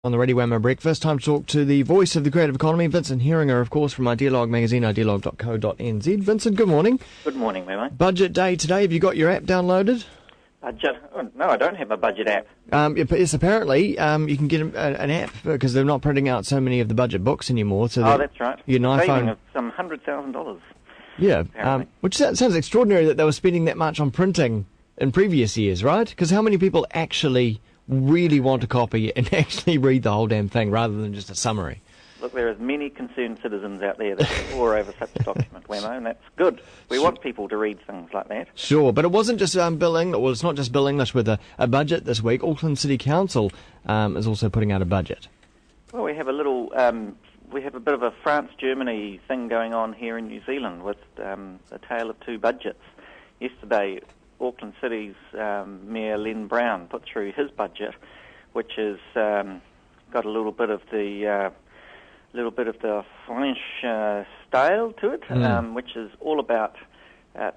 On the Radio Wammo Breakfast, time to talk to the voice of the creative economy, Vincent Heeringa, of course, from Idealogue magazine, idealogue.co.nz. Vincent, good morning. Good morning, Wammo. Budget day today. Have you got your app downloaded? No, I don't have a budget app. Yes, apparently you can get an app because they're not printing out so many of the budget books anymore. So that's right. Your Saving iPhone of some $100,000. Yeah, which sounds extraordinary that they were spending that much on printing in previous years, right? Because how many people actually really want to copy and actually read the whole damn thing rather than just a summary? Look, there are as many concerned citizens out there that pore over such a document, Wammo, and that's good. We want people to read things like that. Sure, but it wasn't just Bill English. Well, it's not just Bill English with a budget this week. Auckland City Council is also putting out a budget. Well, we have a bit of a France-Germany thing going on here in New Zealand with a tale of two budgets. Yesterday, Auckland City's Mayor Len Brown put through his budget, which has got a little bit of the French style to it, which is all about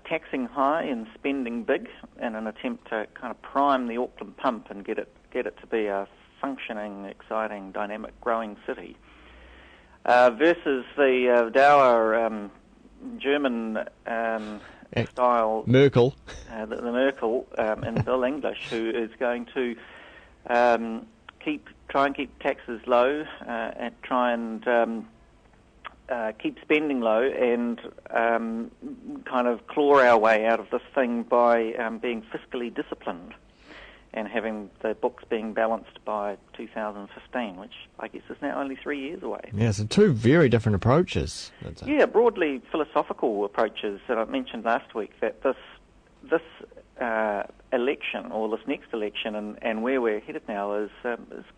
taxing high and spending big in an attempt to kind of prime the Auckland pump and get it to be a functioning, exciting, dynamic, growing city. Versus the dour German style Merkel, the Merkel and Bill English, who is going to try and keep taxes low and try and keep spending low and kind of claw our way out of this thing by being fiscally disciplined and having the books being balanced by 2015, which I guess is now only 3 years away. Yeah, so two very different approaches. Yeah, broadly philosophical approaches that I mentioned last week, that this election, or this next election, and where we're headed now is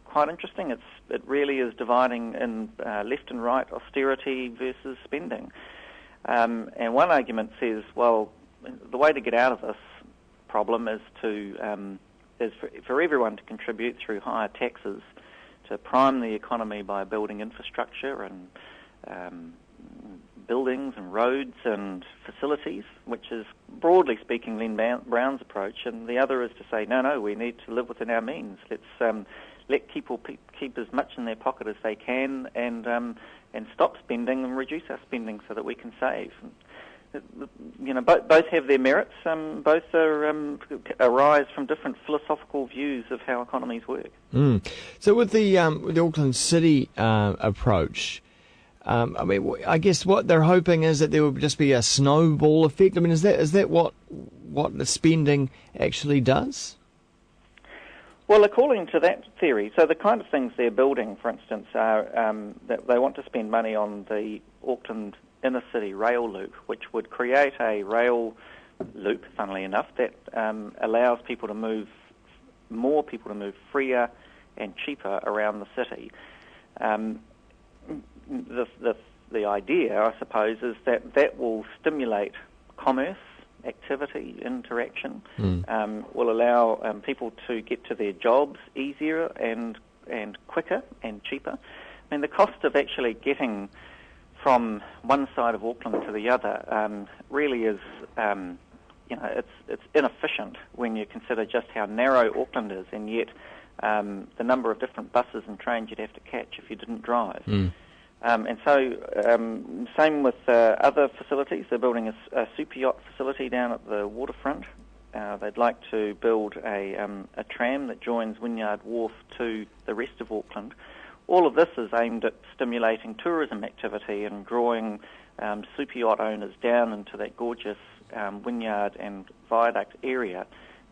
quite interesting. It really is dividing in left and right austerity versus spending. And one argument says, well, the way to get out of this problem is for everyone to contribute through higher taxes to prime the economy by building infrastructure and buildings and roads and facilities, which is, broadly speaking, Len Brown's approach. And the other is to say, no, we need to live within our means. Let's let people keep as much in their pocket as they can and stop spending and reduce our spending so that we can save. You know, both have their merits. Both arise from different philosophical views of how economies work. So with the Auckland City approach, I mean, I guess what they're hoping is that there will just be a snowball effect. I mean, is that what the spending actually does? Well, according to that theory, so the kind of things they're building, for instance, are that they want to spend money on the Auckland inner city rail loop, which would create a rail loop, funnily enough, that allows more people to move freer and cheaper around the city. The idea, I suppose, is that will stimulate commerce, activity, interaction, will allow people to get to their jobs easier and quicker and cheaper. I mean, the cost of actually getting from one side of Auckland to the other really is, it's inefficient when you consider just how narrow Auckland is, and yet the number of different buses and trains you'd have to catch if you didn't drive. And so, same with other facilities. They're building a super yacht facility down at the waterfront. They'd like to build a tram that joins Wynyard Wharf to the rest of Auckland. All of this is aimed at stimulating tourism activity and drawing super yacht owners down into that gorgeous Wynyard and Viaduct area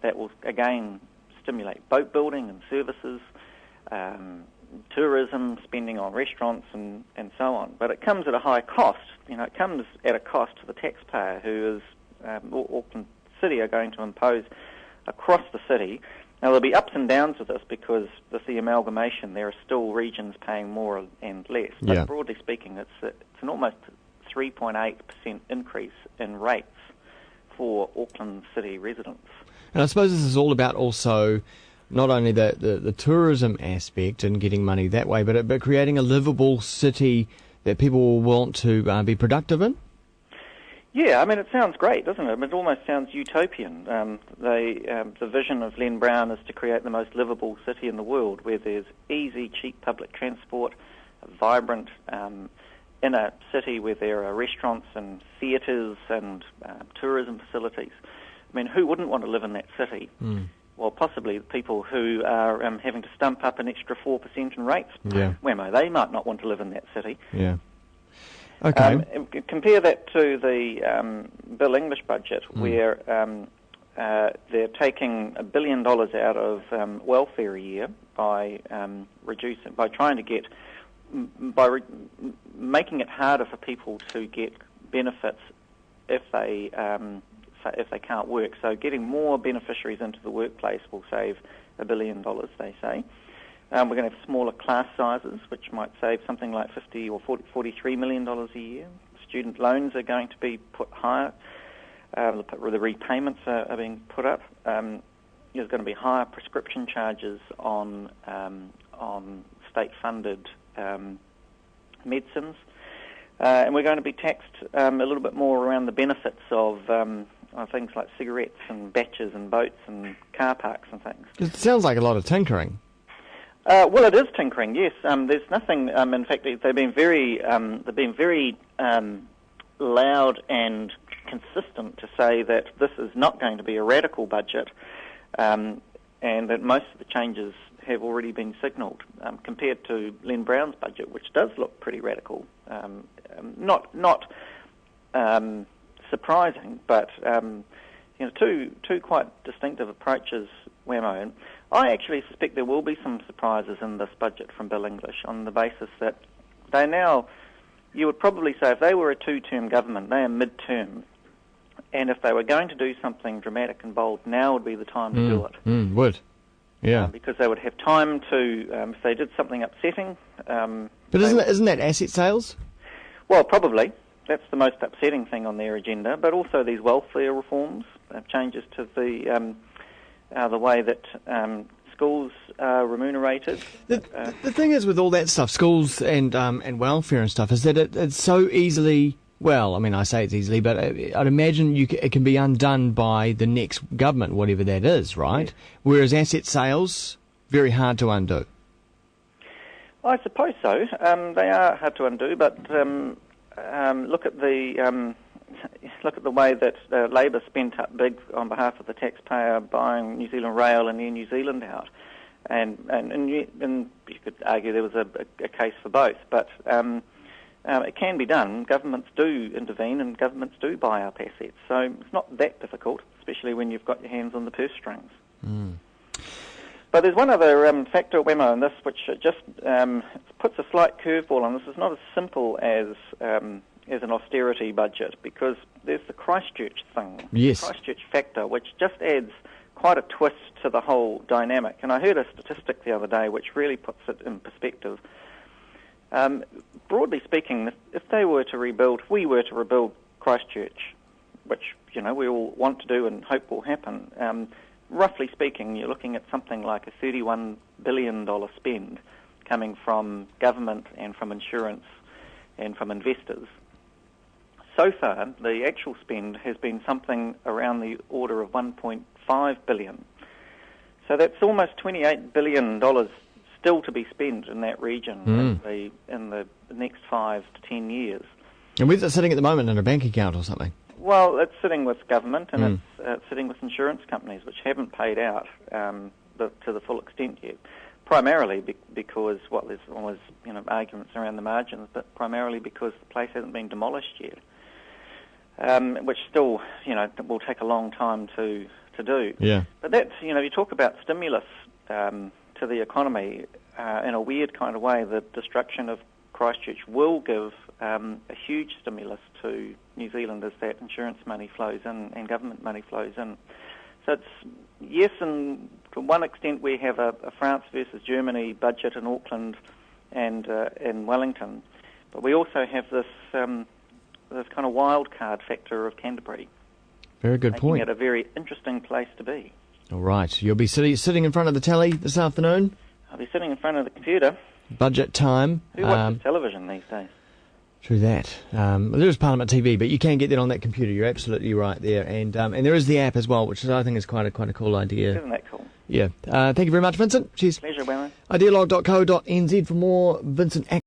that will, again, stimulate boat building and services, tourism, spending on restaurants and so on. But it comes at a high cost. You know, it comes at a cost to the taxpayer, who is Auckland City are going to impose across the city. Now, there'll be ups and downs with this because with the amalgamation there are still regions paying more and less. But broadly speaking, it's an almost 3.8% increase in rates for Auckland City residents. And I suppose this is all about also not only the tourism aspect and getting money that way, but creating a livable city that people will want to be productive in? Yeah, I mean, it sounds great, doesn't it? It almost sounds utopian. The vision of Len Brown is to create the most livable city in the world, where there's easy, cheap public transport, a vibrant inner city where there are restaurants and theatres and tourism facilities. I mean, who wouldn't want to live in that city? Well, possibly people who are having to stump up an extra 4% in rates. Yeah. Whammo, they might not want to live in that city. Yeah. Okay. Compare that to the Bill English budget, where they're taking $1 billion out of welfare a year by making it harder for people to get benefits if they can't work. So getting more beneficiaries into the workplace will save $1 billion, they say. We're going to have smaller class sizes, which might save something like $50 or $43 million a year. Student loans are going to be put higher. The repayments are being put up. There's going to be higher prescription charges on state-funded medicines. And we're going to be taxed a little bit more around the benefits of things like cigarettes and batches and boats and car parks and things. It sounds like a lot of tinkering. Well, it is tinkering, yes. There's nothing. In fact, they've been very loud and consistent to say that this is not going to be a radical budget, and that most of the changes have already been signalled, compared to Len Brown's budget, which does look pretty radical. Not surprising, but two quite distinctive approaches, Wammo. And I actually suspect there will be some surprises in this budget from Bill English, on the basis that they now, you would probably say, if they were a two-term government, they are mid-term, and if they were going to do something dramatic and bold, now would be the time to do it. Would. Yeah. Because they would have time to, if they did something upsetting... but isn't that asset sales? Well, probably. That's the most upsetting thing on their agenda, but also these welfare reforms, changes to the way that schools are remunerated. The thing is with all that stuff, schools and welfare and stuff, is that it's so easily... Well, I mean, I say it's easily, but I'd imagine it can be undone by the next government, whatever that is, right? Yes. Whereas asset sales, very hard to undo. I suppose so. They are hard to undo, but look at the way that Labour spent up big on behalf of the taxpayer, buying New Zealand Rail and Air New Zealand out, and you could argue there was a case for both, but. It can be done. Governments do intervene and governments do buy up assets. So it's not that difficult, especially when you've got your hands on the purse strings. But there's one other factor, Wammo, in this, which just puts a slight curveball on this. It's not as simple as an austerity budget, because there's the Christchurch thing, yes. The Christchurch factor, which just adds quite a twist to the whole dynamic. And I heard a statistic the other day which really puts it in perspective. Broadly speaking, if we were to rebuild Christchurch, which we all want to do and hope will happen, roughly speaking, you're looking at something like a $31 billion spend coming from government and from insurance and from investors. So far, the actual spend has been something around the order of $1.5 billion. So that's almost $28 billion still to be spent in that region in the next 5 to 10 years. And where's it sitting at the moment, in a bank account or something? Well, it's sitting with government and it's sitting with insurance companies, which haven't paid out to the full extent yet. Primarily because, there's always arguments around the margins, but primarily because the place hasn't been demolished yet, which still will take a long time to do. Yeah. But that's you talk about stimulus. To the economy, in a weird kind of way, the destruction of Christchurch will give a huge stimulus to New Zealand as that insurance money flows in and government money flows in. So it's, yes, and to one extent we have a France versus Germany budget in Auckland and in Wellington, but we also have this kind of wild card factor of Canterbury. Very good point. Making it a very interesting place to be. All right. You'll be sitting in front of the telly this afternoon? I'll be sitting in front of the computer. Budget time. Who watches television these days? True that. There is Parliament TV, but you can get that on that computer. You're absolutely right there, and there is the app as well, which I think is quite a cool idea. Isn't that cool? Yeah. Thank you very much, Vincent. Cheers. Pleasure, Wammo. Idealog.co.nz for more Vincent.